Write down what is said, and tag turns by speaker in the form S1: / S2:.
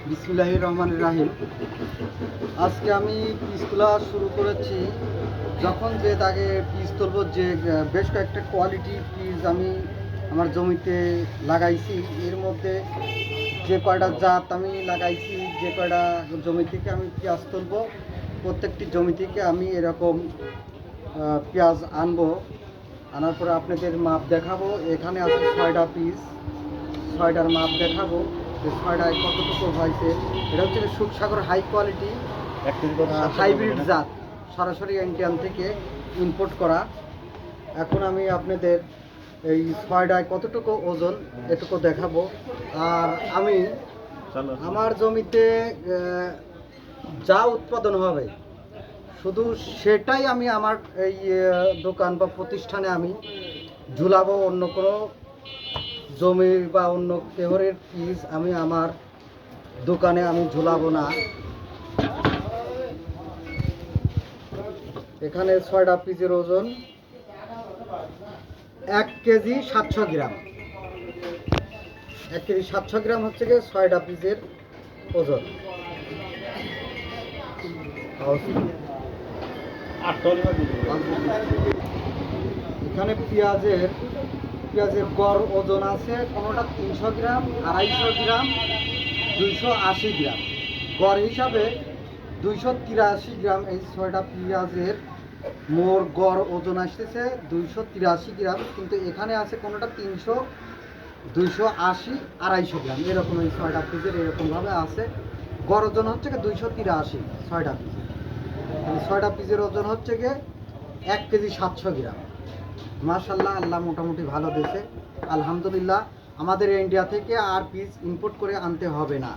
S1: বিসমিল্লাহির রহমানির রহিম। আজকে আমি পিস তোলা শুরু করেছি। যখন যে তাকে পিস তুলব, যে বেশ কয়েকটা কোয়ালিটি পিস আমি আমার জমিতে লাগাইছি। এর মধ্যে যে কয়টা জাত আমি লাগাইছি, যে কয়টা জমি থেকে আমি পেঁয়াজ তুলব, প্রত্যেকটি জমি থেকে আমি এরকম পেঁয়াজ আনবো। আনার পরে আপনাদের মাপ দেখাবো। এখানে আছে 6টা পিস, 6টার মাপ দেখাবো যে 6টায় কতটুকু হয়েছে। এটা হচ্ছে সুখসাগর হাই কোয়ালিটি হাইব্রিড জাত, সরাসরি ইন্ডিয়ান থেকে ইম্পোর্ট করা। এখন আমি আপনাদের এই 6টায় কতটুকু ওজন এটুকু দেখাবো। আর আমি আমার জমিতে যা উৎপাদন হবে শুধু সেটাই আমি আমার এই দোকান বা প্রতিষ্ঠানে আমি ঝুলাবো। অন্য কোনো জমি বা অন্য কেহরের পিস আমি আমার দোকানে আমি ঝুলাবো না। এখানে 6টা পিসের ওজন 1 কেজি 700 গ্রাম। 1 কেজি 700 গ্রাম হচ্ছে গিয়ে 6টা পিসের ওজন। এখানে পেঁয়াজের গড় ওজন আছে, কোনোটা 300 গ্রাম, 250 গ্রাম, 280 গ্রাম। গড় হিসাবে 283 গ্রাম। এই 6টা পেঁয়াজের মোর গড় ওজন আসতেছে 283 গ্রাম। কিন্তু এখানে আছে কোনোটা 300, 280, 250 গ্রাম, এরকম এই 6টা পিসের এরকমভাবে আছে। গড় ওজন হচ্ছে গিয়ে 283। 6টা পিসের 6টা পিসের ওজন হচ্ছে গিয়ে 1 কেজি 700 গ্রাম। মাশাআল্লাহ, আল্লাহ মোটামুটি ভালো দিয়েছে, আলহামদুলিল্লাহ। আমাদের ইন্ডিয়া থেকে আর পিস ইম্পোর্ট করে আনতে হবে না।